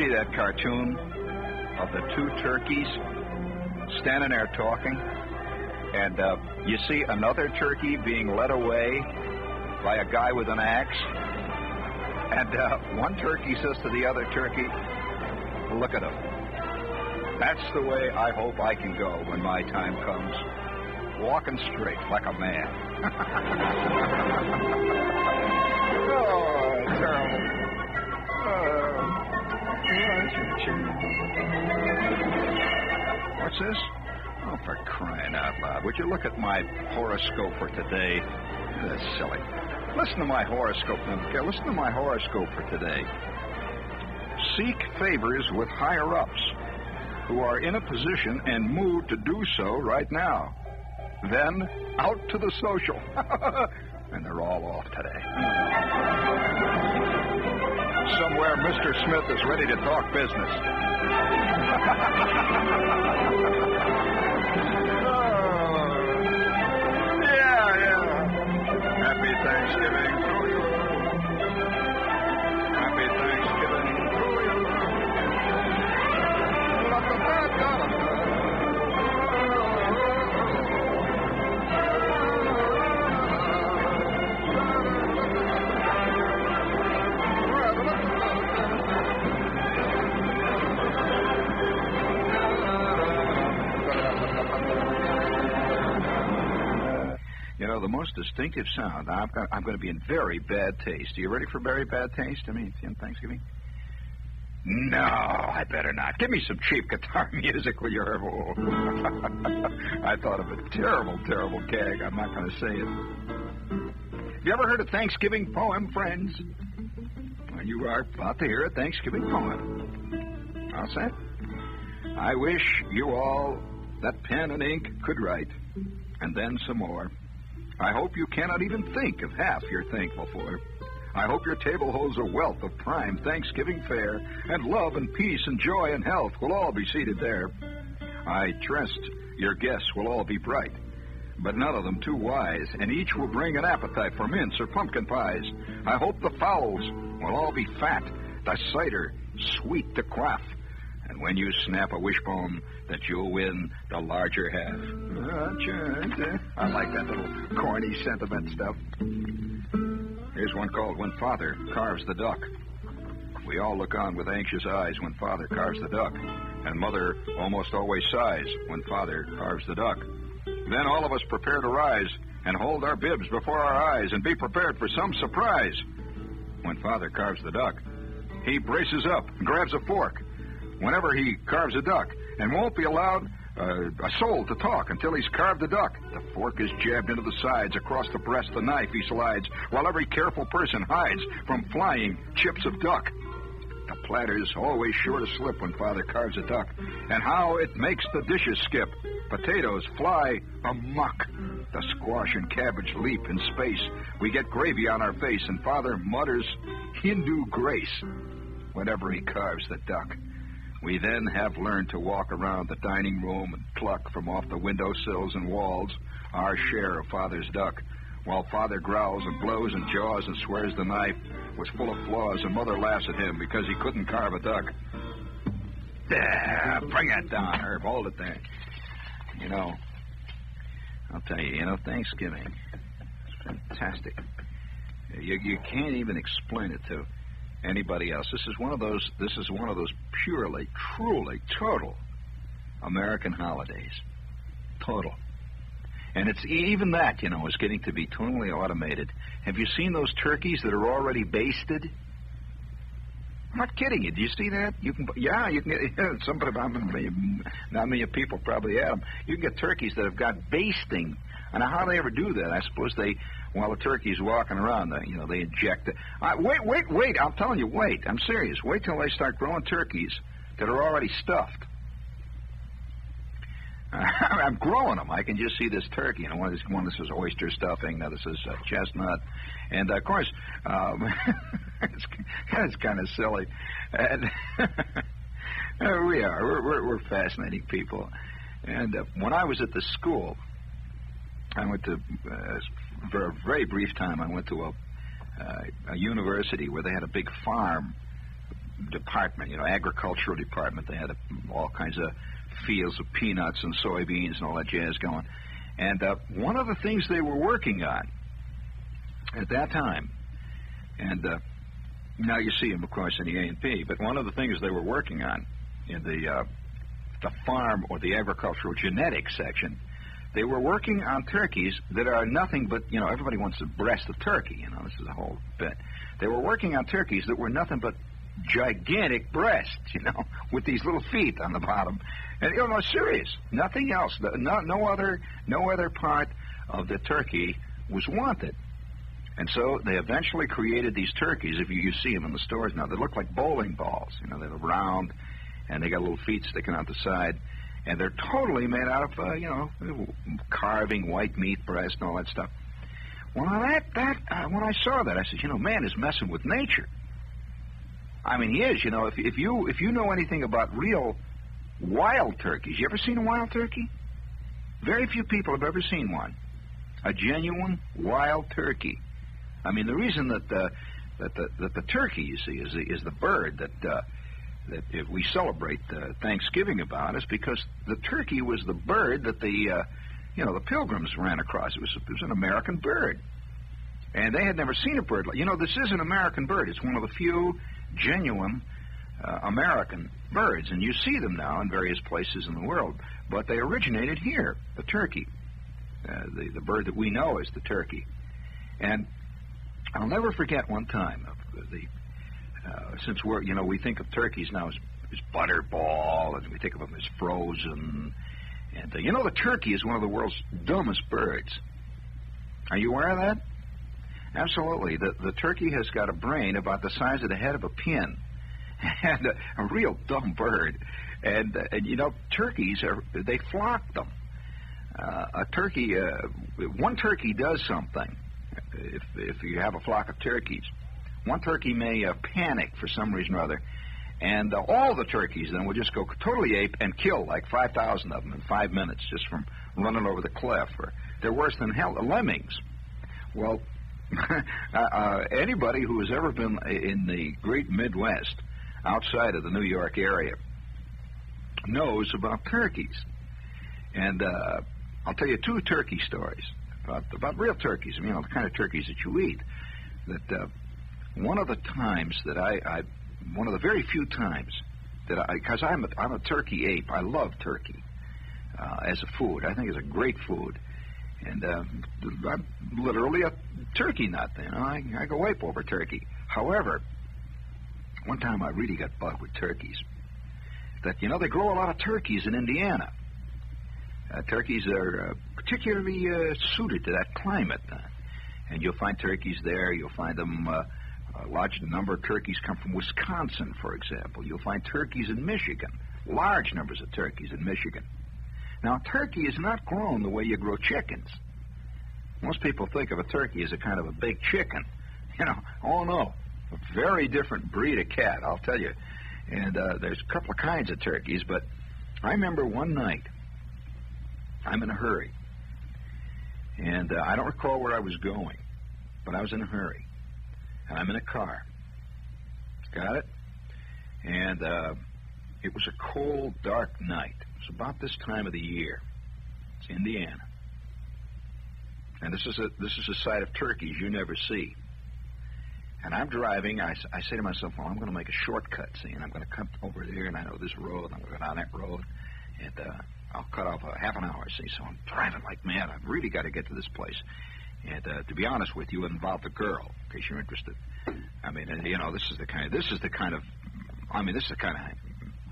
see that cartoon of the two turkeys standing there talking? And you see another turkey being led away by a guy with an axe. And one turkey says to the other turkey, look at him. That's the way I hope I can go when my time comes. Walking straight like a man. Oh, terrible. What's this? Oh, for crying out loud. Would you look at my horoscope for today? That's silly. Listen to my horoscope. Listen to my horoscope for today. Seek favors with higher-ups who are in a position and mood to do so right now. Then, out to the social. And they're all off today. Somewhere Mr. Smith is ready to talk business. Happy Thanksgiving to you. Happy Thanksgiving to you. You know, the most distinctive sound. I'm going to be in very bad taste. Are you ready for very bad taste? I mean, in Thanksgiving? No, I better not. Give me some cheap guitar music, will you? I thought of a terrible, terrible gag. I'm not going to say it. Have you ever heard a Thanksgiving poem, friends? Well, you are about to hear a Thanksgiving poem. How's that? I wish you all that pen and ink could write, and then some more. I hope you cannot even think of half you're thankful for. I hope your table holds a wealth of prime Thanksgiving fare, and love and peace and joy and health will all be seated there. I trust your guests will all be bright, but none of them too wise, and each will bring an appetite for mince or pumpkin pies. I hope the fowls will all be fat, the cider sweet to quaff, and when you snap a wishbone, that you'll win the larger half. I like that little corny sentiment stuff. Here's one called When Father Carves the Duck. We all look on with anxious eyes when Father carves the duck, and Mother almost always sighs when Father carves the duck. Then all of us prepare to rise and hold our bibs before our eyes and be prepared for some surprise. When Father carves the duck, he braces up and grabs a fork whenever he carves a duck, and won't be allowed a soul to talk until he's carved the duck. The fork is jabbed into the sides, across the breast the knife he slides, while every careful person hides from flying chips of duck. The platter's always sure to slip when Father carves a duck, and how it makes the dishes skip. Potatoes fly amok. The squash and cabbage leap in space. We get gravy on our face, and Father mutters Hindu grace whenever he carves the duck. We then have learned to walk around the dining room and pluck from off the windowsills and walls our share of Father's duck, while Father growls and blows and jaws and swears the knife was full of flaws, and Mother laughs at him because he couldn't carve a duck. Bring that down, Herb. Hold it there. You know, I'll tell you, Thanksgiving is fantastic. You can't even explain it to anybody else. This is one of those purely, truly, total American holidays. Total. And it's even that, is getting to be totally automated. Have you seen those turkeys that are already basted? I'm not kidding you. Do you see that? You can get somebody. Not many people probably have them. You can get turkeys that have got basting. And how do they ever do that? I suppose while the turkey's walking around, they inject it. Wait! I'm telling you, wait. I'm serious. Wait till they start growing turkeys that are already stuffed. I'm growing them. I can just see this turkey. One this is oyster stuffing. Now this is chestnut, and of course, it's kind of silly. And we're fascinating people. And when I was at the school, I went to for a very brief time. I went to a university where they had a big farm department, agricultural department. They had all kinds of fields of peanuts and soybeans and all that jazz going. And one of the things they were working on at that time, and now you see them, of course, in the A&P, but one of the things they were working on in the farm or the agricultural genetics section, they were working on turkeys that are nothing but, everybody wants a breast of turkey, this is a whole bit. They were working on turkeys that were nothing but gigantic breasts, with these little feet on the bottom. And, no, serious, nothing else. No other part of the turkey was wanted. And so they eventually created these turkeys, if you see them in the stores now, they look like bowling balls. They're round, and they got little feet sticking out the side. And they're totally made out of, carving white meat, breast, and all that stuff. Well, when I saw that, I said, man is messing with nature. I mean, he is. If you know anything about real wild turkeys, you ever seen a wild turkey? Very few people have ever seen one. A genuine wild turkey. I mean, the reason that the turkey, you see, is the bird that if we celebrate Thanksgiving about is because the turkey was the bird that the Pilgrims ran across. It was an American bird, and they had never seen a bird like. This is an American bird. It's one of the few genuine American birds, and you see them now in various places in the world. But they originated here, the turkey, the bird that we know as the turkey. And I'll never forget one time since we think of turkeys now as butterball, and we think of them as frozen. And the turkey is one of the world's dumbest birds. Are you aware of that? Absolutely. The turkey has got a brain about the size of the head of a pin, and a real dumb bird. And turkeys they flock them. One turkey does something. If you have a flock of turkeys, one turkey may panic for some reason or other, and all the turkeys then will just go totally ape and kill like 5,000 of them in 5 minutes just from running over the cliff. Or they're worse than lemmings. Well, anybody who has ever been in the great Midwest outside of the New York area knows about turkeys. And I'll tell you two turkey stories about real turkeys, the kind of turkeys that you eat. That one of the times that one of the very few times that because I'm a turkey ape, I love turkey as a food. I think it's a great food. And I'm literally a turkey nut. I go ape over turkey. However, one time I really got bugged with turkeys. That they grow a lot of turkeys in Indiana. Turkeys are particularly suited to that climate, and you'll find turkeys there. You'll find them. A large number of turkeys come from Wisconsin, for example. You'll find turkeys in Michigan. Large numbers of turkeys in Michigan. Now, turkey is not grown the way you grow chickens. Most people think of a turkey as a kind of a big chicken. Oh no, a very different breed of cat, I'll tell you. And there's a couple of kinds of turkeys, but I remember one night, I'm in a hurry. And I don't recall where I was going, but I was in a hurry. And I'm in a car. Got it? And it was a cold, dark night. It was about this time of the year. It's Indiana. And this is a sight of turkeys you never see. And I'm driving. I say to myself, well, I'm going to make a shortcut, see, and I'm going to come over there, and I know this road, and I'm going to go down that road, and I'll cut off a half an hour, see. So I'm driving like mad. I've really got to get to this place. And to be honest with you, it involved a girl, in case you're interested. I mean, this is the kind of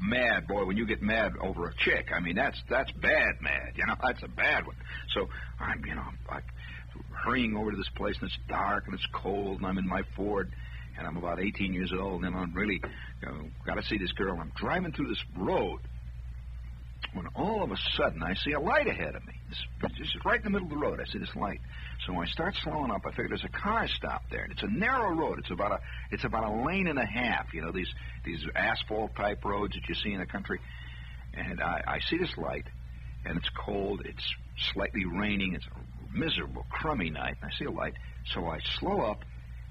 mad, boy, when you get mad over a chick. I mean, that's bad mad, that's a bad one. So I'm like hurrying over to this place, and it's dark and it's cold, and I'm in my Ford, and I'm about 18 years old, and I'm really got to see this girl. I'm driving through this road when all of a sudden I see a light ahead of me. This is right in the middle of the road. I see this light. So when I start slowing up, I figure there's a car stopped there, and it's a narrow road. It's about a lane and a half. These asphalt type roads that you see in the country. And I see this light, and it's cold. It's slightly raining. It's a miserable, crummy night. And I see a light, so I slow up,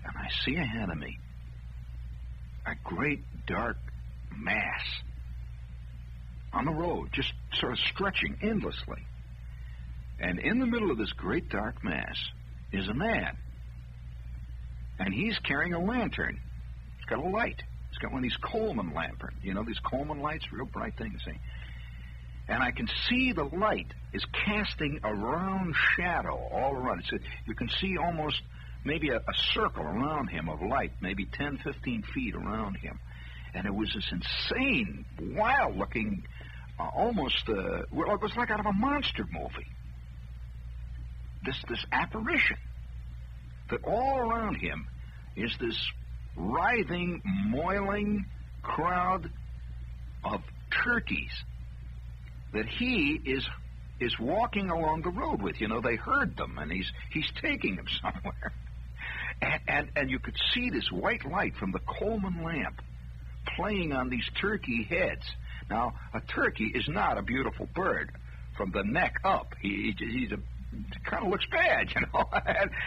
and I see ahead of me a great dark mass on the road, just sort of stretching endlessly. And in the middle of this great dark mass is a man. And he's carrying a lantern. He's got a light. He's got one of these Coleman lanterns. You know, these Coleman lights, real bright things, see? And I can see the light is casting a round shadow all around. You can see almost maybe a circle around him of light, maybe 10, 15 feet around him. And it was this insane, wild-looking, almost, well, it was like out of a monster movie. This apparition. That all around him is this writhing, moiling crowd of turkeys that he is walking along the road with. You know, they heard them, and he's taking them somewhere. And you could see this white light from the Coleman lamp playing on these turkey heads. Now, a turkey is not a beautiful bird from the neck up. He's kind of looks bad, you know.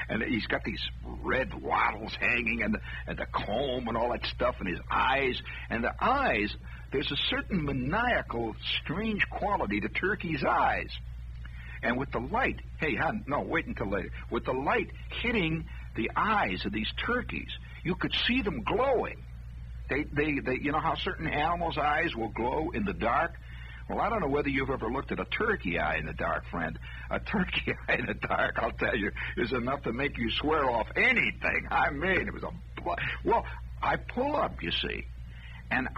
And he's got these red wattles hanging, and the comb and all that stuff, and his eyes. And the eyes, there's a certain maniacal, strange quality to turkey's eyes. And with the light, wait until later. With the light hitting the eyes of these turkeys, you could see them glowing. They you know how certain animals' eyes will glow in the dark? Well, I don't know whether you've ever looked at a turkey eye in the dark, friend. A turkey eye in the dark, I'll tell you, is enough to make you swear off anything. I mean, it was well, I pull up, you see, and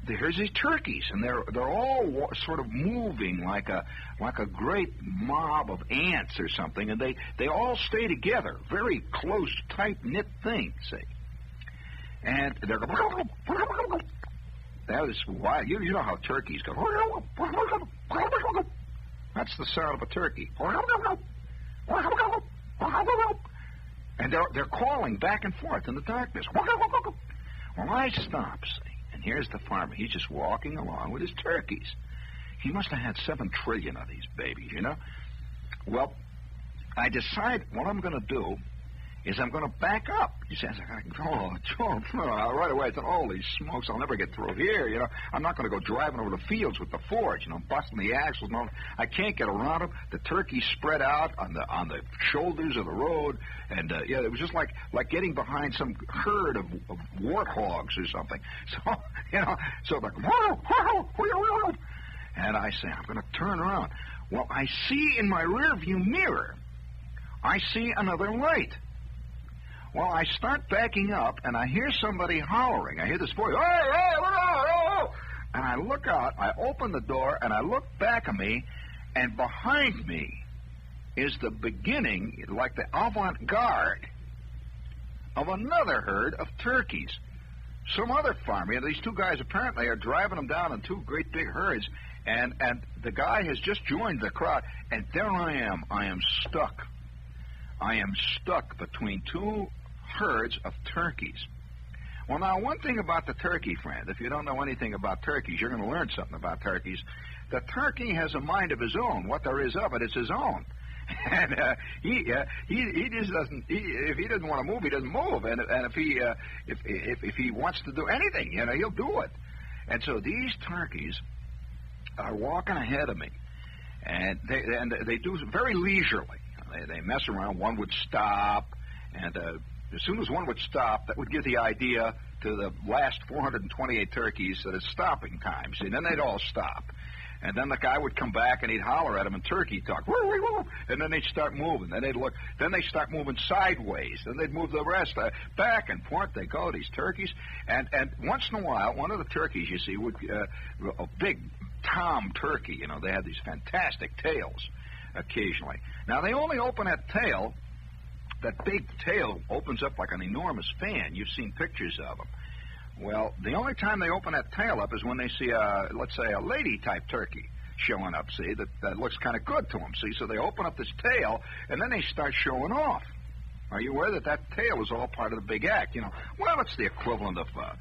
here's these turkeys, and they're all sort of moving like a great mob of ants or something, and they all stay together, very close, tight-knit thing, see. And they're going. That is why you know how turkeys go. That's the sound of a turkey. And they're calling back and forth in the darkness. Well, I stop, see, and here's the farmer. He's just walking along with his turkeys. He must have had 7 trillion of these babies, you know. Well, I decide what I'm going to do is I'm going to back up. He says, right away, I thought, holy smokes, I'll never get through here, you know. I'm not going to go driving over the fields with the Fords, you know, busting the axles. No, I can't get around them. The turkeys spread out on the shoulders of the road, and, it was just like getting behind some herd of warthogs or something. So, you know, like, and I say, I'm going to turn around. Well, I see in my rearview mirror, I see another light. Well, I start backing up, and I hear somebody hollering. I hear this voice, hey, look out, and I look out, I open the door, and I look back at me, and behind me is the beginning, like the avant-garde, of another herd of turkeys. Some other farmer, these 2 guys apparently are driving them down in 2 great big herds, and the guy has just joined the crowd, and there I am stuck. I am stuck between 2 herds of turkeys. Well, now, one thing about the turkey, friend, if you don't know anything about turkeys, you're going to learn something about turkeys. The turkey has a mind of his own. What there is of it, it's his own. And he just doesn't. If he doesn't want to move, he doesn't move. And if he wants to do anything, you know, he'll do it. And so these turkeys are walking ahead of me, and they do very leisurely. They mess around. One would stop, and as soon as one would stop, that would give the idea to the last 428 turkeys that it's stopping time. See, then they'd all stop. And then the guy would come back, and he'd holler at them in turkey talk. And then they'd start moving. Then they'd look. Then they start moving sideways. Then they'd move the rest back and forth. They go, these turkeys. And once in a while, one of the turkeys, you see, would a big tom turkey. You know, they had these fantastic tails occasionally. Now, they only open that tail. That big tail opens up like an enormous fan. You've seen pictures of them. Well, the only time they open that tail up is when they see, let's say, a lady-type turkey showing up, see, that looks kind of good to them, see? So they open up this tail, and then they start showing off. Are you aware that tail is all part of the big act? You know, well, it's the equivalent of, a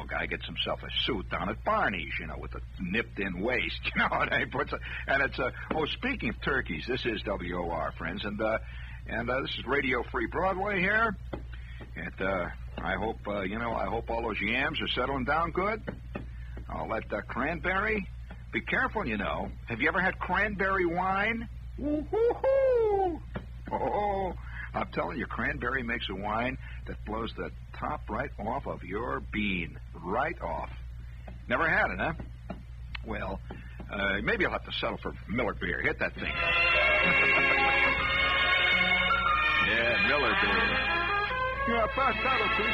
guy gets himself a suit down at Barney's, you know, with a nipped-in waist, you know, and speaking of turkeys, this is WOR, friends, and this is Radio Free Broadway here at I hope, I hope all those yams are settling down good. I'll let cranberry. Be careful, Have you ever had cranberry wine? Woo-hoo-hoo! Oh, I'm telling you, cranberry makes a wine that blows the top right off of your bean. Right off. Never had it, huh? Well, maybe I'll have to settle for Miller beer. Hit that thing. Yeah, Miller beer. Yeah, fast that'll do.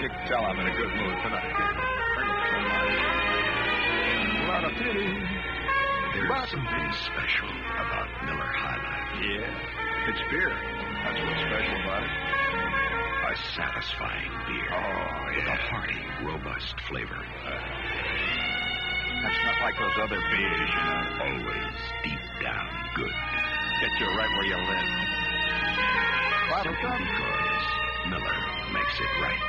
You can tell I'm in a good mood tonight. Thank you so much. A lot of pity. There's something special about Miller High Life. Yeah, it's beer. That's what's special about it. A satisfying beer. Oh, yeah. With a hearty, robust flavor. That's not like those other beers, Always deep down good. Get you right where you live. Simply because Miller makes it right.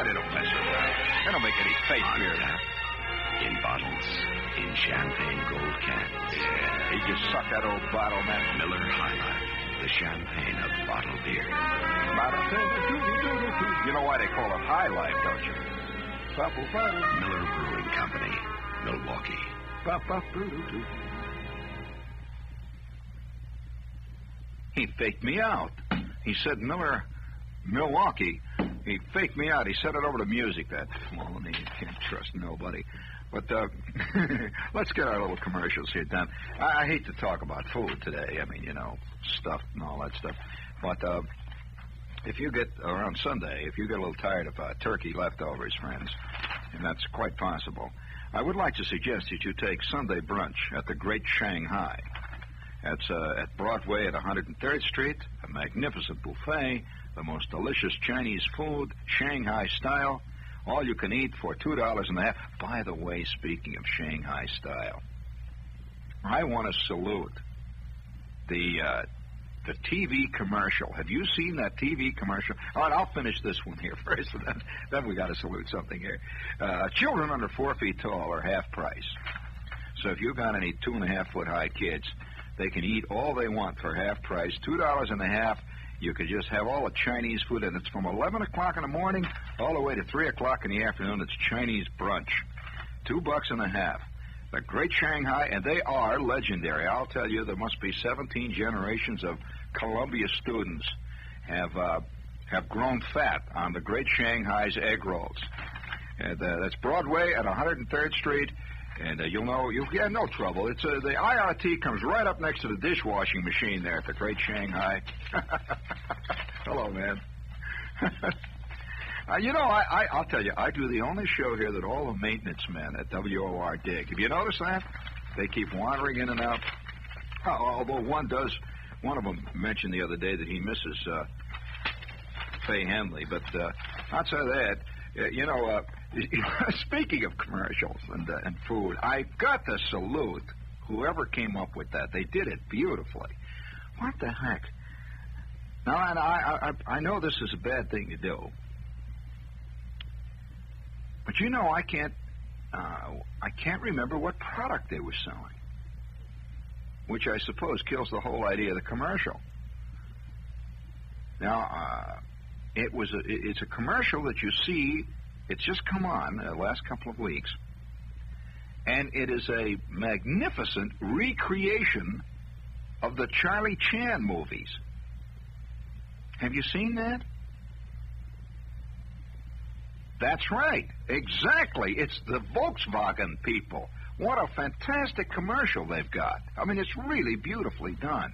They don't mess around. They don't make any fake On beer. tap, in bottles, in champagne gold cans. Yeah, you just suck that old bottle, man. Miller High Life, the champagne of bottled beer. You know why they call it High Life, don't you? Miller Brewing Company, Milwaukee. He faked me out. He said Miller, Milwaukee. He faked me out. He said it over the music. That phony. You can't trust nobody. But let's get our little commercials here done. I hate to talk about food today. I mean, stuff and all that stuff. But if you get, around Sunday, if you get a little tired of turkey leftovers, friends, and that's quite possible, I would like to suggest that you take Sunday brunch at the Great Shanghai. That's at Broadway at 103rd Street, a magnificent buffet, the most delicious Chinese food, Shanghai style, all you can eat for $2.50. By the way, speaking of Shanghai style, I want to salute the TV commercial. Have you seen that TV commercial? All right, I'll finish this one here first, and then we got to salute something here. Children under 4 feet tall are half price. So if you've got any 2.5-foot high kids, they can eat all they want for half price, $2.50. You could just have all the Chinese food, and it's from 11 o'clock in the morning all the way to 3 o'clock in the afternoon. It's Chinese brunch. $2.50. The Great Shanghai, and they are legendary. I'll tell you, there must be 17 generations of Columbia students have grown fat on the Great Shanghai's egg rolls. And that's Broadway at 103rd Street. And you'll get no trouble. It's the IRT comes right up next to the dishwashing machine there at the Great Shanghai. Hello, man. I'll tell you, I do the only show here that all the maintenance men at WOR dig. Have you noticed that? They keep wandering in and out. Although one of them mentioned the other day that he misses Fay Henley. But outside of that, speaking of commercials and food, I've got to salute whoever came up with that. They did it beautifully. What the heck? Now, and I know this is a bad thing to do, but I can't remember what product they were selling, which I suppose kills the whole idea of the commercial. Now, it's a commercial that you see. It's just come on the last couple of weeks, and it is a magnificent recreation of the Charlie Chan movies. Have you seen that? That's right. Exactly. It's the Volkswagen people. What a fantastic commercial they've got. I mean, it's really beautifully done.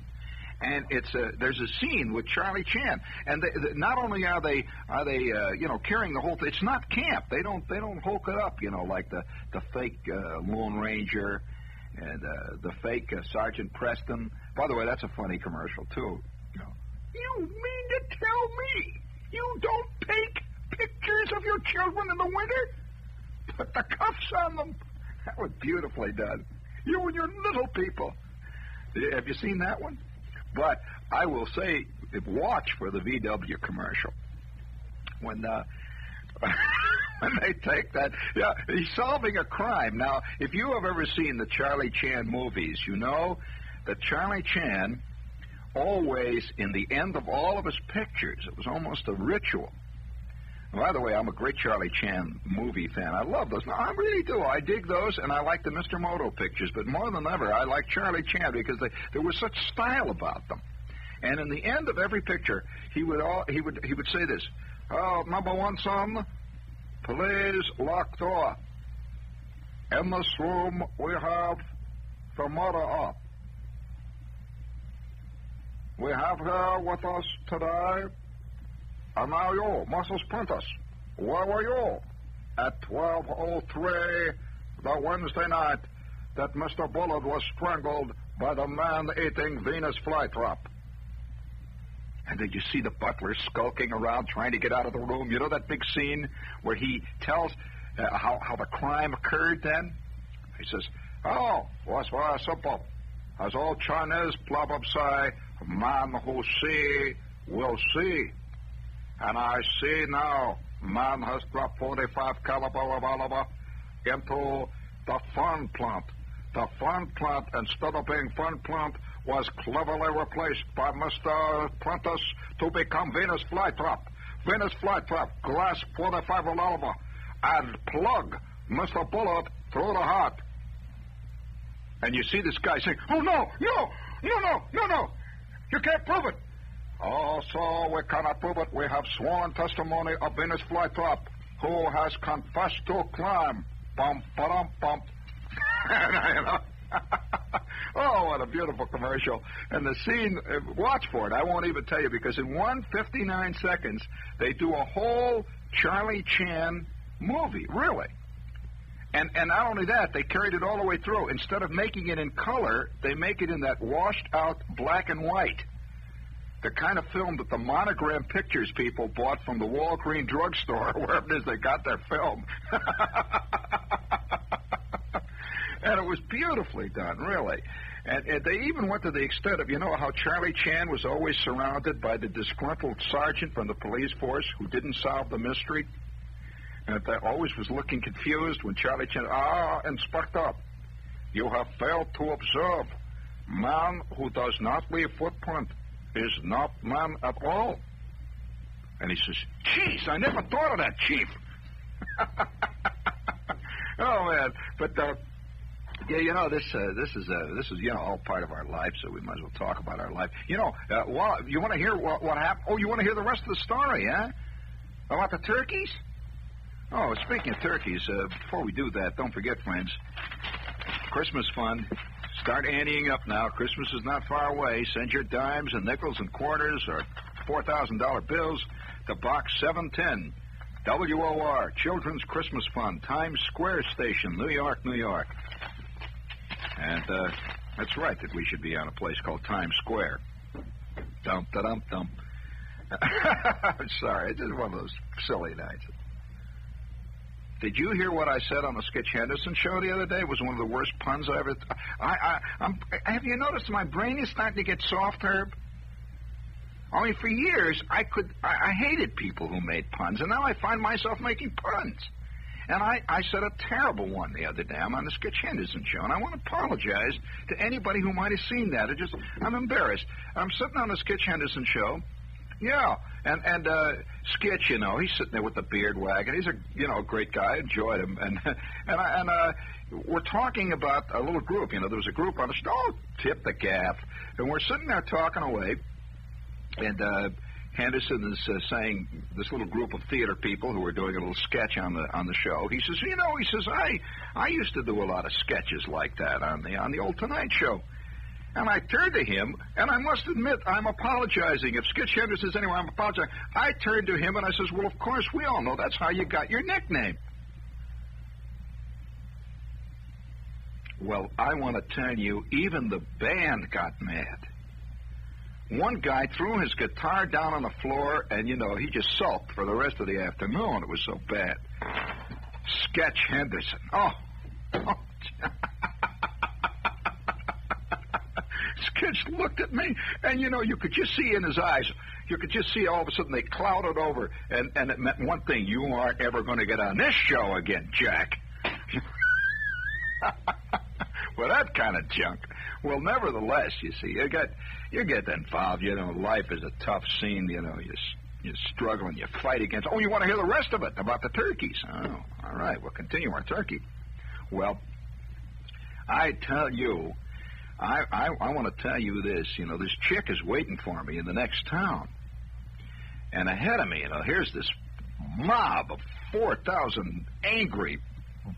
And there's a scene with Charlie Chan, and not only are they carrying the whole thing. It's not camp. They don't hulk it up, like the fake Lone Ranger and the fake Sergeant Preston. By the way, that's a funny commercial too. You mean to tell me you don't take pictures of your children in the winter? Put the cuffs on them. That was beautifully done. You and your little people. Have you seen that one? But I will say, watch for the VW commercial. When they take that, he's solving a crime. Now, if you have ever seen the Charlie Chan movies, you know that Charlie Chan always, in the end of all of his pictures, it was almost a ritual. And by the way, I'm a great Charlie Chan movie fan. I love those. No, I really do. I dig those, and I like the Mr. Moto pictures. But more than ever, I like Charlie Chan because there was such style about them. And in the end of every picture, he would say this: "Oh, number one, son, please lock door. In this room, we have the mother up. We have here with us today, and now you, Mrs. Prentice. Where were you at 12:03 the Wednesday night that Mr. Bullard was strangled by the man-eating Venus flytrap?" And did you see the butler skulking around trying to get out of the room? You know that big scene where he tells how the crime occurred then? He says, "Oh, was very simple. As old Chinese proverb say, man who see will see. And I see now, man has dropped 45 caliber revolver into the fern plant. The fern plant, instead of being fern plant, was cleverly replaced by Mr. Prentice to become Venus flytrap. Venus flytrap, glass 45 revolver, and plug Mr. Bullard through the heart." And you see this guy saying, "Oh, no, you can't prove it." "Oh, so we cannot prove it. We have sworn testimony of Venus flytrap, who has confessed to crime." Bump, ba-dum, bump. You know? Oh, what a beautiful commercial. And the scene, watch for it. I won't even tell you, because in 1:59 seconds, they do a whole Charlie Chan movie, really. And not only that, they carried it all the way through. Instead of making it in color, they make it in that washed-out black and white. The kind of film that the Monogram Pictures people bought from the Walgreen drugstore, wherever it is they got their film. And it was beautifully done, really. And they even went to the extent of, you know, how Charlie Chan was always surrounded by the disgruntled sergeant from the police force who didn't solve the mystery? And that always was looking confused when Charlie Chan, Inspector, you have failed to observe. Man who does not leave footprint is not man at all. And he says, "Geez, I never thought of that, Chief." Oh, man. But, yeah, you know, this is you know, all part of our life, so we might as well talk about our life. You know, you want to hear what happened? Oh, you want to hear the rest of the story, huh? About the turkeys? Oh, speaking of turkeys, before we do that, don't forget, friends, Christmas Fund. Start anteing up now. Christmas is not far away. Send your dimes and nickels and quarters or $4,000 bills to Box 710, WOR Children's Christmas Fund, Times Square Station, New York, New York. And that's right that we should be on a place called Times Square. Dum-da-dum-dum. I'm sorry, it's just one of those silly nights. Did you hear what I said on the Skitch Henderson show the other day? It was one of the worst puns I ever... have you noticed my brain is starting to get soft, Herb? I mean, for years, I hated people who made puns, and now I find myself making puns. And I said a terrible one the other day. I'm on the Skitch Henderson show, and I want to apologize to anybody who might have seen that. I'm embarrassed. I'm sitting on the Skitch Henderson show. Yeah, and Skitch, you know, he's sitting there with the beard wagging. He's a great guy. I enjoyed him, and we're talking about a little group. You know, there was a group on the show. Oh, tip the gaff, and we're sitting there talking away, and Henderson is saying this little group of theater people who were doing a little sketch on the show. He says, you know, I used to do a lot of sketches like that on the old Tonight Show. And I turned to him, and I must admit, I'm apologizing. If Skitch Henderson says anyway, I'm apologizing. I turned to him, and I says, well, of course, we all know that's how you got your nickname. Well, I want to tell you, even the band got mad. One guy threw his guitar down on the floor, and, you know, he just sulked for the rest of the afternoon. It was so bad. Sketch Henderson. Oh. Skitch looked at me, and, you know, you could just see in his eyes, you could just see all of a sudden they clouded over, and it meant one thing: you aren't ever going to get on this show again, Jack. with that kind of junk. Well, nevertheless, you see, you get involved. You know, life is a tough scene. You know, you struggle and you fight against. Oh, you want to hear the rest of it about the turkeys? Oh, all right. We'll continue our turkey. Well, I tell you, I want to tell you this. You know, this chick is waiting for me in the next town, and ahead of me, you know, here's this mob of 4,000 angry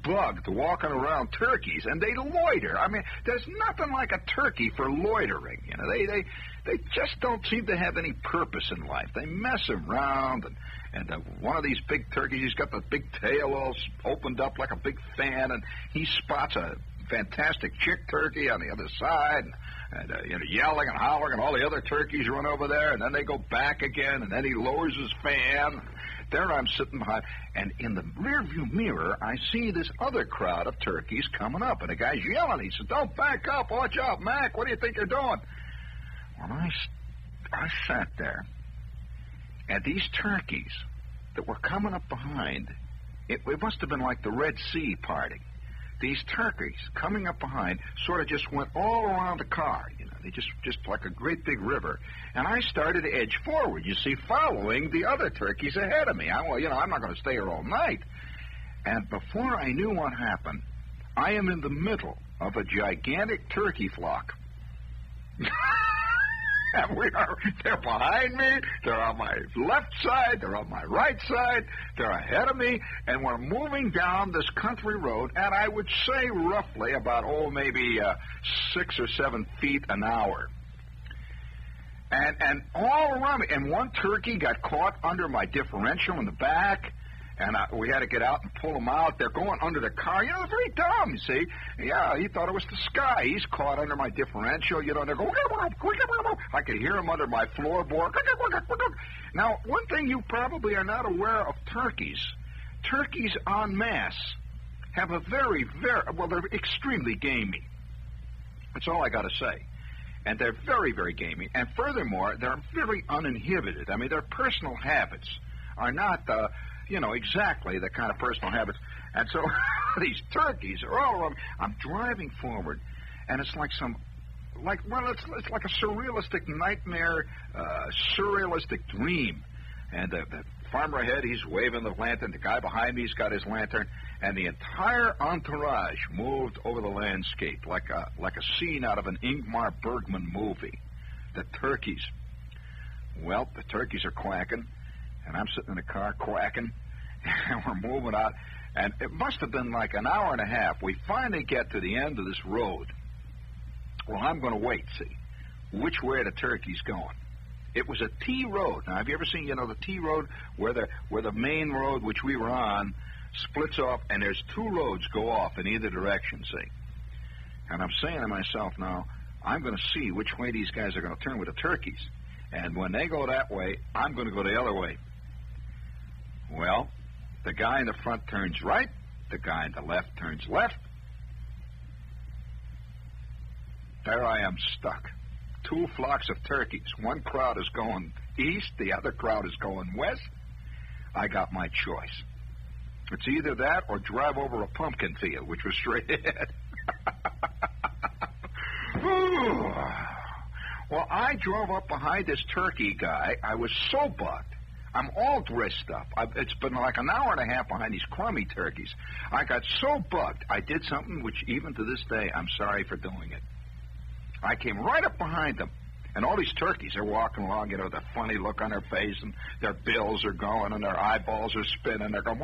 bugs walking around turkeys, and they loiter. I mean, there's nothing like a turkey for loitering. You know, they just don't seem to have any purpose in life. They mess around, and one of these big turkeys, he's got the big tail all opened up like a big fan, and he spots a fantastic chick turkey on the other side, and you know, yelling and hollering, and all the other turkeys run over there, and then they go back again, and then he lowers his fan. There I'm sitting behind, and in the rearview mirror, I see this other crowd of turkeys coming up, and the guy's yelling. He says, "Don't back up. Watch out, Mac. What do you think you're doing?" Well, I sat there, and these turkeys that were coming up behind, it must have been like the Red Sea parting. These turkeys coming up behind sort of just went all around the car. You know, they just like a great big river. And I started to edge forward, you see, following the other turkeys ahead of me. I'm not going to stay here all night. And before I knew what happened, I am in the middle of a gigantic turkey flock. And they're behind me, they're on my left side, they're on my right side, they're ahead of me, and we're moving down this country road, and I would say roughly about, maybe 6 or 7 feet an hour. And all around me, and one turkey got caught under my differential in the back, and we had to get out and pull him out. They're going under the car. You know, they're very dumb, you see. Yeah, he thought it was the sky. He's caught under my differential. You know, they're going, I could hear him under my floorboard. Now, one thing you probably are not aware of turkeys en masse have a they're extremely gamey. That's all I got to say. And they're very, very gamey. And furthermore, they're very uninhibited. I mean, their personal habits are not exactly the kind of personal habits. And so these turkeys are all around. I'm driving forward, and it's like it's like a surrealistic nightmare, surrealistic dream. And the farmer ahead, he's waving the lantern. The guy behind me's got his lantern, and the entire entourage moved over the landscape like a scene out of an Ingmar Bergman movie. The turkeys are quacking. And I'm sitting in the car quacking, and we're moving out. And it must have been like an hour and a half. We finally get to the end of this road. Well, I'm going to wait, see, which way the turkey's going. It was a T road. Now, have you ever seen, the T road where the main road, which we were on, splits off, and there's 2 roads go off in either direction, see? And I'm saying to myself now, I'm going to see which way these guys are going to turn with the turkeys. And when they go that way, I'm going to go the other way. Well, the guy in the front turns right, the guy in the left turns left. There I am stuck. 2 flocks of turkeys. One crowd is going east, the other crowd is going west. I got my choice. It's either that or drive over a pumpkin field, which was straight ahead. Well, I drove up behind this turkey guy. I was so bugged. I'm all dressed up. It's been like an hour and a half behind these crummy turkeys. I got so bugged, I did something which even to this day, I'm sorry for doing it. I came right up behind them, and all these turkeys are walking along, the funny look on their face, and their bills are going, and their eyeballs are spinning. They're going,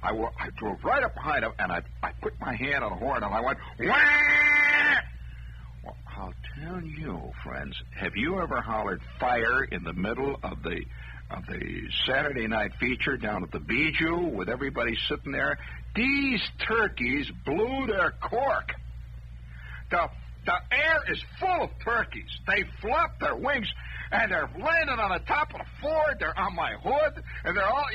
I drove right up behind them, and I put my hand on the horn, and I went, wah! Well, I'll tell you, friends, have you ever hollered fire in the middle of the Saturday night feature down at the Bijou with everybody sitting there? These turkeys blew their cork. The The air is full of turkeys. They flap their wings, and they're landing on the top of the Ford. They're on my hood, and they're all,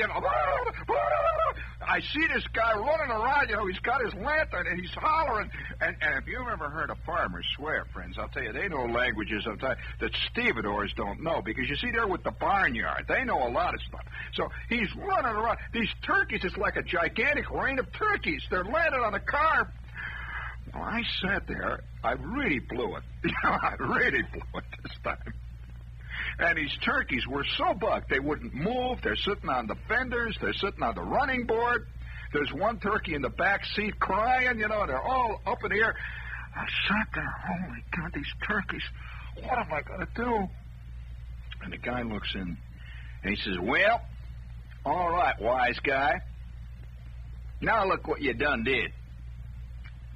I see this guy running around, he's got his lantern, and he's hollering. And if you've ever heard a farmer swear, friends, I'll tell you, they know languages that stevedores don't know, because you see, they're with the barnyard. They know a lot of stuff. So he's running around. These turkeys, it's like a gigantic rain of turkeys. They're landing on the car. Well, I sat there. I really blew it. I really blew it this time. And these turkeys were so bucked they wouldn't move. They're sitting on the fenders. They're sitting on the running board. There's one turkey in the back seat crying, they're all up in the air. I sat there, holy God, these turkeys, what am I going to do? And the guy looks in, and he says, well, all right, wise guy. Now look what you done did.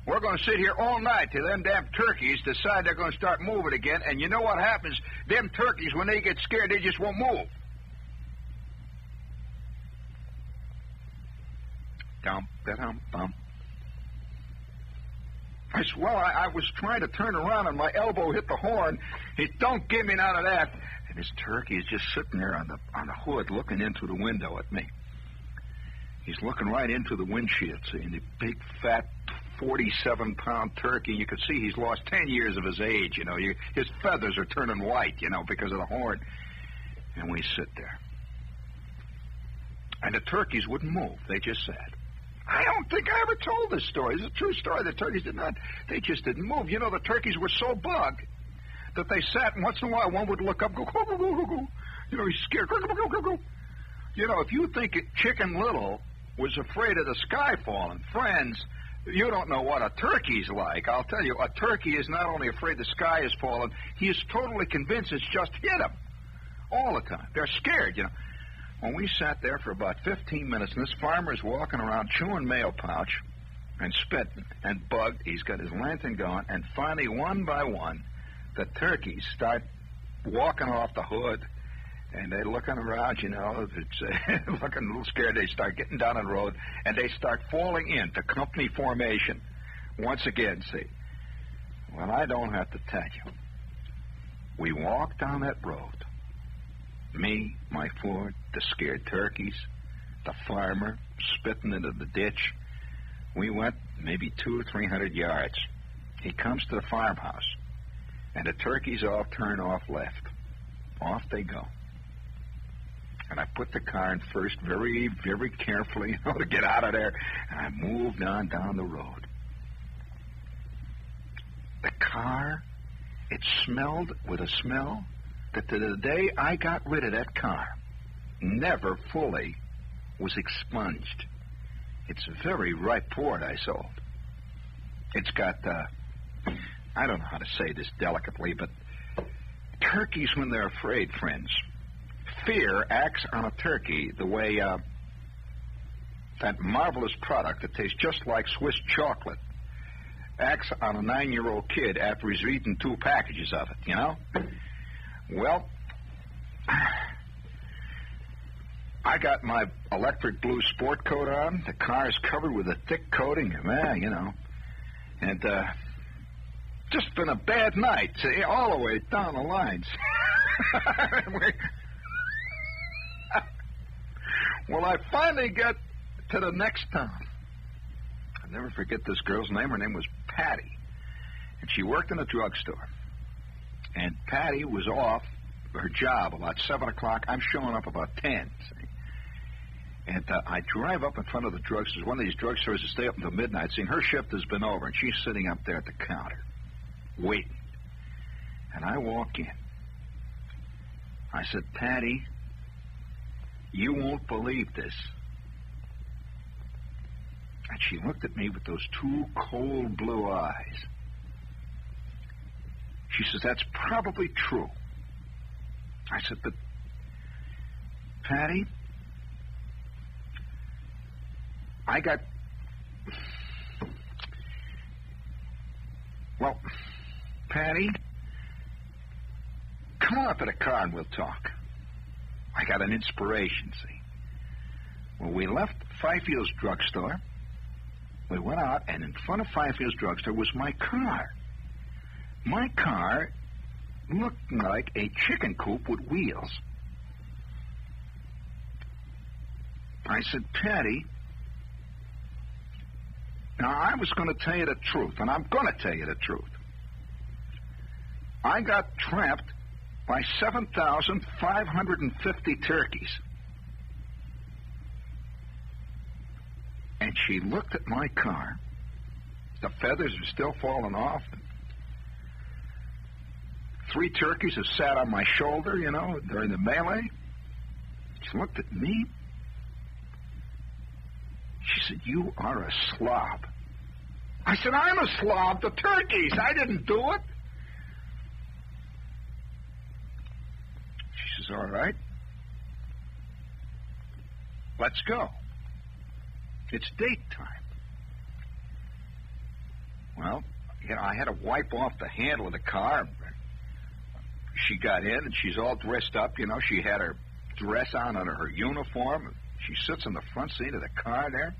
We're going to sit here all night till them damn turkeys decide they're going to start moving again, and you know what happens? Them turkeys, when they get scared, they just won't move. Dum-da-dum-bum. I said, well, I was trying to turn around, and my elbow hit the horn. He don't give me none of that. And this turkey is just sitting there on the hood looking into the window at me. He's looking right into the windshield, see, and the big, fat, 47-pound turkey. You can see he's lost 10 years of his age, His feathers are turning white, because of the horn. And we sit there. And the turkeys wouldn't move. They just sat. I don't think I ever told this story. It's a true story. The turkeys they just didn't move. The turkeys were so bugged that they sat, and once in a while one would look up, go, go, go, go, go, go. He's scared. Go, go, go, go, go. If you think Chicken Little was afraid of the sky falling, friends, you don't know what a turkey's like. I'll tell you, a turkey is not only afraid the sky is falling, he is totally convinced it's just hit him all the time. They're scared, When we sat there for about 15 minutes, and this farmer's walking around chewing mail pouch and spitting and bugged. He's got his lantern going, and finally, one by one, the turkeys start walking off the hood, and they're looking around, it's looking a little scared. They start getting down the road, and they start falling into company formation. Once again, see. Well, I don't have to tell you. We walked down that road. Me, my Ford, the scared turkeys, the farmer spitting into the ditch. We went maybe 200 or 300 yards. He comes to the farmhouse, and the turkeys all turn off left. Off they go. And I put the car in first very, very carefully, to get out of there. And I moved on down the road. The car, it smelled with a smell that to the day I got rid of that car, never fully was expunged. It's a very ripe port I sold. It's got, I don't know how to say this delicately, but turkeys, when they're afraid, friends, fear acts on a turkey the way that marvelous product that tastes just like Swiss chocolate acts on a 9-year-old kid after he's eaten 2 packages of it, Well, I got my electric blue sport coat on. The car is covered with a thick coating, and just been a bad night, see, all the way down the lines. Well, I finally got to the next town. I'll never forget this girl's name. Her name was Patty, and she worked in a drugstore. And Patty was off her job about 7 o'clock. I'm showing up about 10, see. And I drive up in front of the drugstore. One of these drugstores that stay up until midnight. See, her shift has been over, and she's sitting up there at the counter, waiting. And I walk in. I said, Patty, you won't believe this. And she looked at me with those 2 cold blue eyes. She says, that's probably true. I said, but, Patty, well, Patty, come on up to the car and we'll talk. I got an inspiration, see. Well, we left Fifield's drugstore. We went out, and in front of Fifield's drugstore was my car. My car looked like a chicken coop with wheels. I said, Patty, now I was going to tell you the truth, and I'm going to tell you the truth. I got trapped by 7,550 turkeys. And she looked at my car. The feathers are still falling off. 3 turkeys have sat on my shoulder, during the melee. She looked at me. She said, you are a slob. I said, I'm a slob. The turkeys. I didn't do it. She says, all right. Let's go. It's date time. Well, I had to wipe off the handle of the car. She got in, and she's all dressed up. She had her dress on under her uniform. She sits in the front seat of the car there.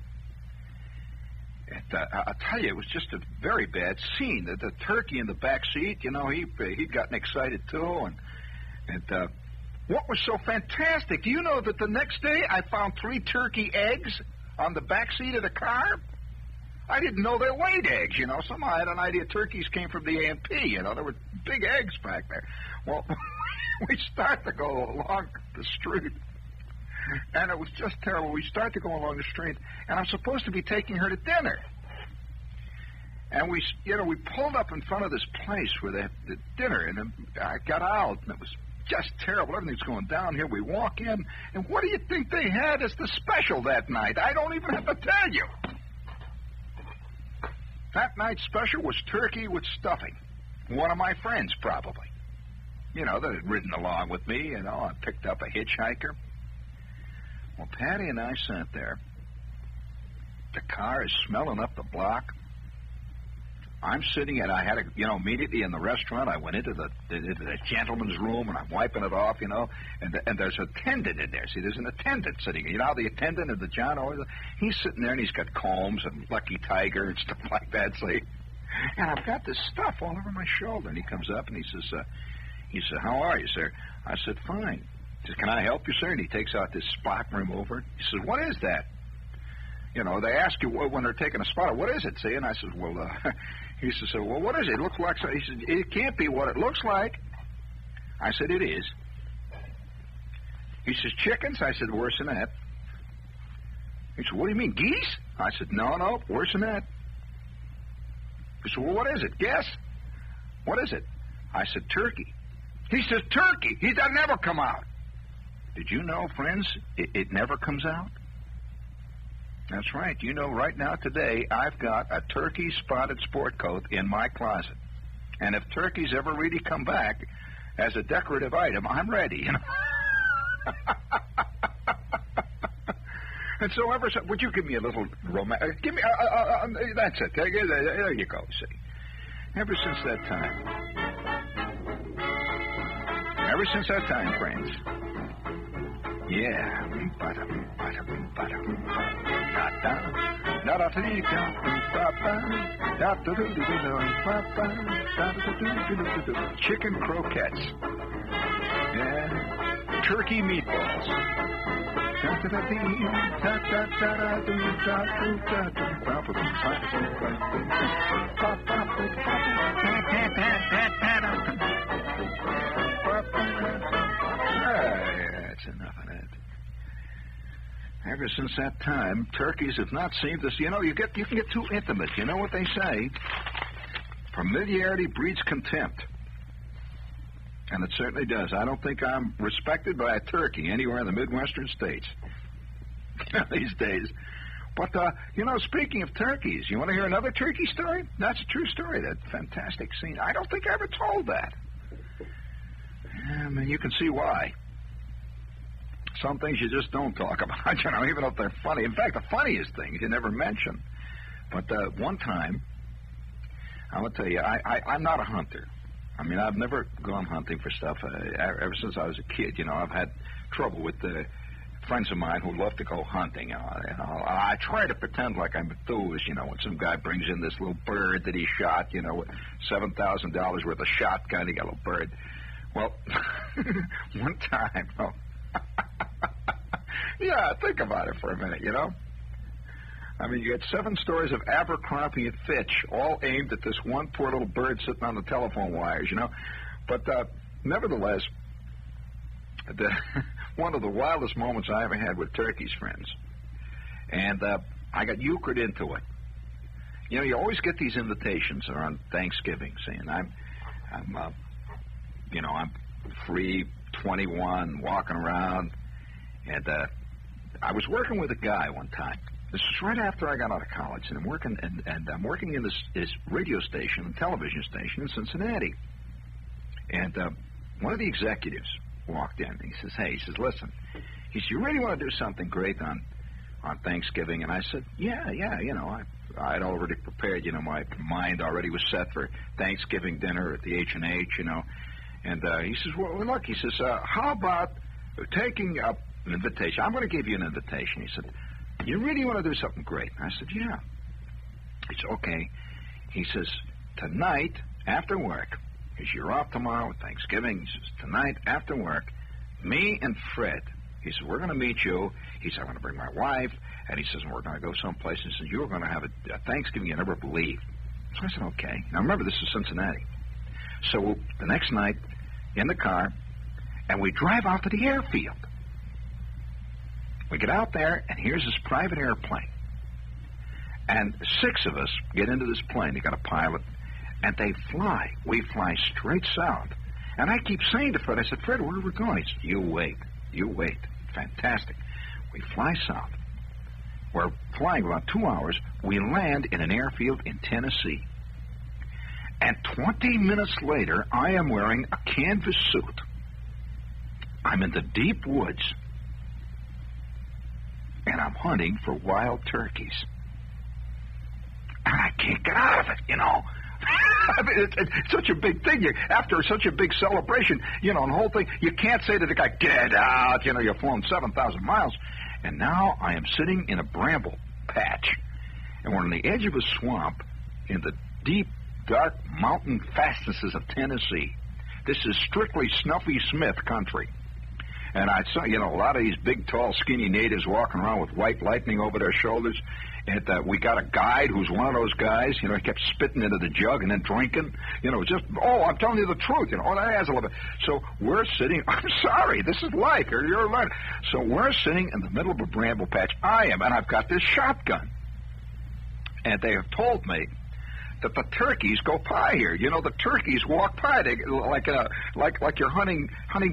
And, I'll tell you, it was just a very bad scene. The turkey in the back seat, he'd gotten excited too. And what was so fantastic? Do you know that the next day I found 3 turkey eggs on the back seat of the car? I didn't know they laid eggs, Somehow I had an idea turkeys came from the A&P, There were big eggs back there. Well, we start to go along the street. And it was just terrible. We start to go along the street, and I'm supposed to be taking her to dinner. And we pulled up in front of this place where they had the dinner, and I got out, and it was just terrible. Everything's going down here. We walk in, and what do you think they had as the special that night? I don't even have to tell you. That night's special was turkey with stuffing. One of my friends, probably. That had ridden along with me, I picked up a hitchhiker. Well, Patty and I sat there. The car is smelling up the block. I'm sitting, and I had to, immediately in the restaurant, I went into the gentleman's room, and I'm wiping it off, and there's an attendant in there. See, there's an attendant sitting. How the attendant of the John always, he's sitting there, and he's got combs and Lucky Tiger and stuff like that, see? And I've got this stuff all over my shoulder, and he comes up, and he says, how are you, sir? I said, fine. He says, can I help you, sir? And he takes out this spot remover. He says, what is that? They ask you when they're taking a spot, what is it, see? And I said, well, he says, well, what is it? It looks like, he said, it can't be what it looks like. I said, it is. He says, chickens? I said, worse than that. He said, what do you mean, geese? I said, no, worse than that. He said, well, what is it? Guess. What is it? I said, turkey. He says, turkey? That never come out. Did you know, friends, it never comes out? That's right. Right now, today, I've got a turkey spotted sport coat in my closet. And if turkeys ever really come back as a decorative item, I'm ready, And so would you give me a little romance? Give me, that's it. There you go, see. Ever since that time, friends. Yeah. Chicken croquettes. Yeah. Turkey meatballs. That's enough of that. Ever since that time, turkeys have not seemed to. You can get too intimate. You know what they say? Familiarity breeds contempt. And it certainly does. I don't think I'm respected by a turkey anywhere in the Midwestern states these days. But, speaking of turkeys, you want to hear another turkey story? That's a true story, that fantastic scene. I don't think I ever told that. You can see why. Some things you just don't talk about, even if they're funny. In fact, the funniest things you never mention. But one time, I will tell you, I'm not a hunter. I've never gone hunting for stuff. Ever since I was a kid, I've had trouble with friends of mine who love to go hunting. I try to pretend like I'm enthused, when some guy brings in this little bird that he shot, with $7,000 worth of shotgun, he got a little bird. Well, one time, yeah, think about it for a minute, I mean, you got 7 stories of Abercrombie and Fitch, all aimed at this one poor little bird sitting on the telephone wires, But nevertheless, one of the wildest moments I ever had with turkeys, friends. And I got euchred into it. You always get these invitations around Thanksgiving saying, I'm free, 21, walking around. And I was working with a guy one time. This was right after I got out of college, and I'm working in this radio station and television station in Cincinnati. And one of the executives walked in, and he says, listen, you really want to do something great on Thanksgiving? And I said, yeah, I'd already prepared, my mind already was set for Thanksgiving dinner at the H&H, And he says, well, look, how about taking up an invitation? I'm going to give you an invitation. He said, you really want to do something great? I said, yeah. He said, okay. He says, tonight, after work, because you're off tomorrow with Thanksgiving, he says, tonight, after work, me and Fred, he said, we're going to meet you. He said, I'm going to bring my wife. And he says, we're going to go someplace. He says, you're going to have a Thanksgiving you never believe. So I said, okay. Now, remember, this is Cincinnati. So the next night, in the car, and we drive out to the airfield. We get out there, and here's this private airplane. And 6 of us get into this plane. They got a pilot, and they fly. We fly straight south. And I keep saying to Fred, I said, Fred, where are we going? He said, you wait. Fantastic. We fly south. We're flying about 2 hours. We land in an airfield in Tennessee. And 20 minutes later, I am wearing a canvas suit. I'm in the deep woods. And I'm hunting for wild turkeys. And I can't get out of it, I mean, it's such a big thing. After such a big celebration, and the whole thing, you can't say to the guy, get out, you've flown 7,000 miles. And now I am sitting in a bramble patch. And we're on the edge of a swamp in the deep, dark mountain fastnesses of Tennessee. This is strictly Snuffy Smith country. And I saw, a lot of these big, tall, skinny natives walking around with white lightning over their shoulders. And we got a guide who's one of those guys, he kept spitting into the jug and then drinking. I'm telling you the truth, that has a little bit. So we're sitting, I'm sorry, this is life, you're right. So we're sitting in the middle of a bramble patch. and I've got this shotgun. And they have told me that the turkeys go by here. The turkeys walk by, they, like you're hunting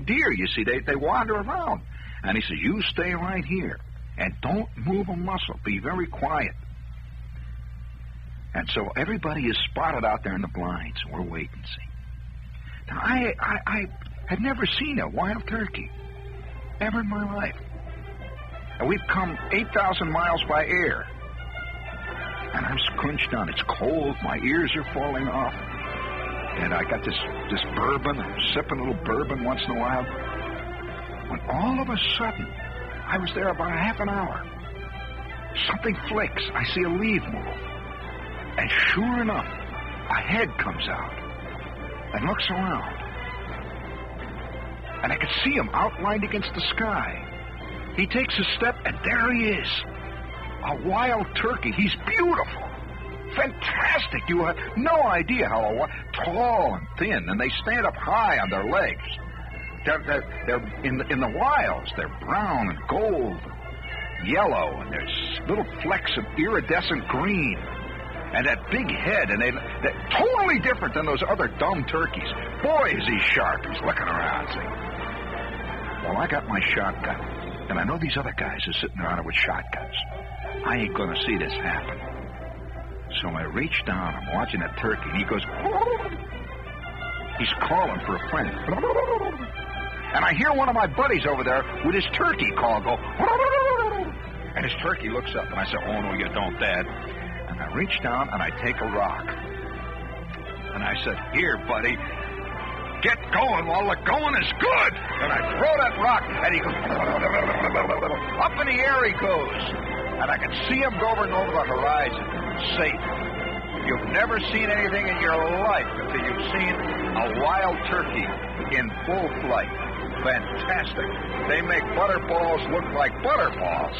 deer, you see. They wander around. And he says, you stay right here. And don't move a muscle. Be very quiet. And so everybody is spotted out there in the blinds. We're waiting to see. Now, I had never seen a wild turkey ever in my life. And we've come 8,000 miles by air. And I'm scrunched down. It's cold. My ears are falling off. And I got this bourbon. I'm sipping a little bourbon once in a while. When all of a sudden, I was there about a half an hour. Something flicks. I see a leaf move. And sure enough, a head comes out and looks around. And I could see him outlined against the sky. He takes a step, and there he is. A wild turkey. He's beautiful. Fantastic. You have no idea how tall and thin, and they stand up high on their legs. They're in the wilds. They're brown and gold, yellow, and there's little flecks of iridescent green, and that big head, and they're totally different than those other dumb turkeys. Boy, is he sharp. He's looking around. See? Well, I got my shotgun, and I know these other guys are sitting around with shotguns. I ain't going to see this happen. So I reach down. I'm watching that turkey, and he goes, he's calling for a friend. And I hear one of my buddies over there with his turkey call go, and his turkey looks up, and I say, oh, no, you don't, Dad. And I reach down, and I take a rock. And I said, here, buddy. get going while the going is good. And I throw that rock, and he goes, up in the air he goes. And I can see him going over the horizon, safe. You've never seen anything in your life until you've seen a wild turkey in full flight. Fantastic. They make butterballs look like butterballs.